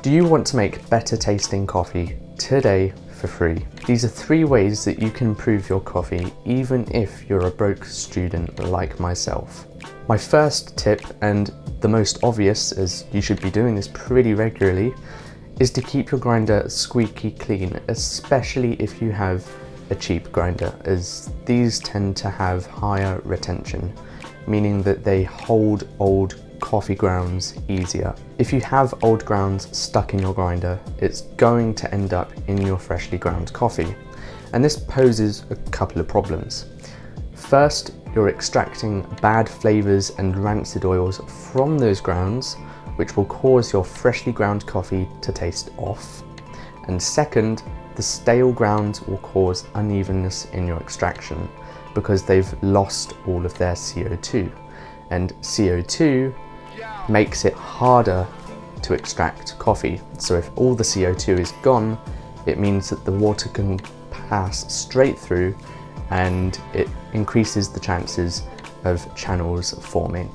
Do you want to make better tasting coffee today for free? These are 3 ways that you can improve your coffee even if you're a broke student like myself. My first tip, and the most obvious as you should be doing this pretty regularly, is to keep your grinder squeaky clean, especially if you have a cheap grinder, as these tend to have higher retention, meaning that they hold old coffee grounds easier. If you have old grounds stuck in your grinder, it's going to end up in your freshly ground coffee. And this poses a couple of problems. First, you're extracting bad flavors and rancid oils from those grounds, which will cause your freshly ground coffee to taste off. And second, the stale grounds will cause unevenness in your extraction because they've lost all of their CO2. And CO2 makes it harder to extract coffee. So if all the CO2 is gone, it means that the water can pass straight through and it increases the chances of channels forming.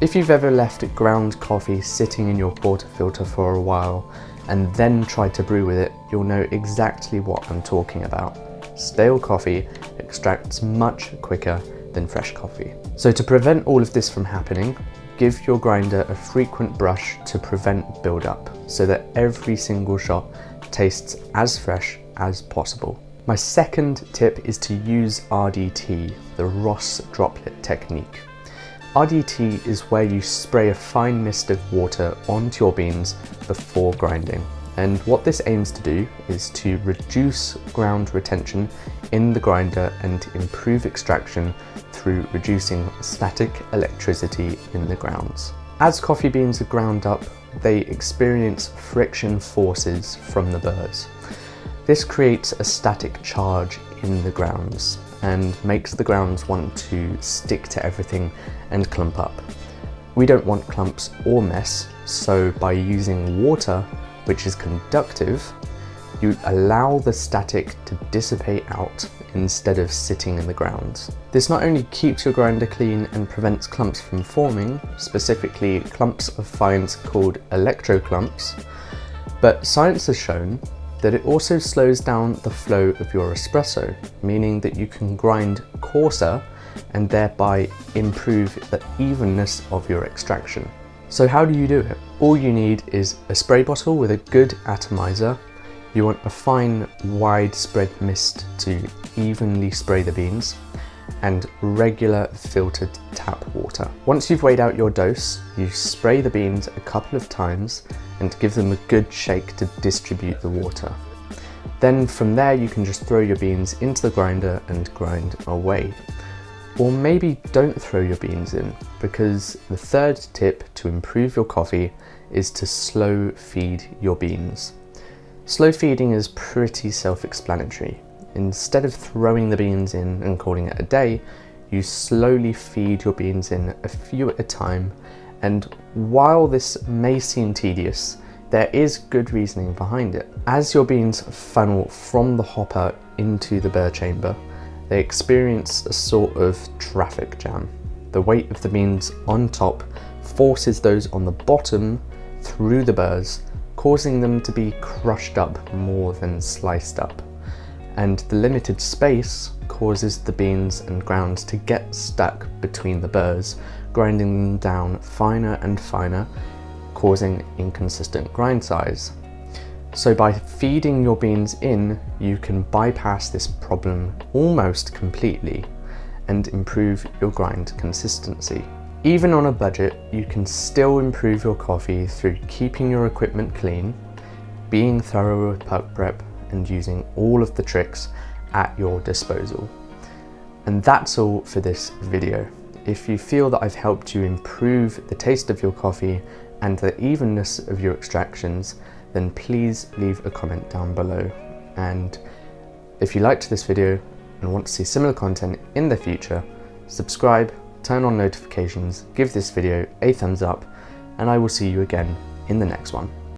If you've ever left ground coffee sitting in your portafilter for a while and then tried to brew with it, you'll know exactly what I'm talking about. Stale coffee extracts much quicker than fresh coffee. So to prevent all of this from happening, give your grinder a frequent brush to prevent buildup so that every single shot tastes as fresh as possible. My second tip is to use RDT, the Ross droplet technique. RDT is where you spray a fine mist of water onto your beans before grinding. And what this aims to do is to reduce ground retention in the grinder and improve extraction through reducing static electricity in the grounds. As coffee beans are ground up, they experience friction forces from the burrs. This creates a static charge in the grounds and makes the grounds want to stick to everything and clump up. We don't want clumps or mess, so by using water, which is conductive, you allow the static to dissipate out instead of sitting in the grounds. This not only keeps your grinder clean and prevents clumps from forming, specifically clumps of fines called electroclumps, but science has shown that it also slows down the flow of your espresso, meaning that you can grind coarser and thereby improve the evenness of your extraction. So how do you do it? All you need is a spray bottle with a good atomizer. You want a fine, widespread mist to evenly spray the beans, and regular filtered tap water. Once you've weighed out your dose, you spray the beans a couple of times and give them a good shake to distribute the water. Then from there you can just throw your beans into the grinder and grind away. Or maybe don't throw your beans in, because the third tip to improve your coffee is to slow feed your beans. Slow feeding is pretty self-explanatory. Instead of throwing the beans in and calling it a day, you slowly feed your beans in a few at a time, and while this may seem tedious, there is good reasoning behind it. As your beans funnel from the hopper into the burr chamber, they experience a sort of traffic jam. The weight of the beans on top forces those on the bottom through the burrs, causing them to be crushed up more than sliced up. And the limited space causes the beans and grounds to get stuck between the burrs, grinding them down finer and finer, causing inconsistent grind size. So by feeding your beans in, you can bypass this problem almost completely and improve your grind consistency. Even on a budget, you can still improve your coffee through keeping your equipment clean, being thorough with puck prep, and using all of the tricks at your disposal. And that's all for this video. If you feel that I've helped you improve the taste of your coffee and the evenness of your extractions, then please leave a comment down below. And if you liked this video and want to see similar content in the future, subscribe, turn on notifications, give this video a thumbs up, and I will see you again in the next one.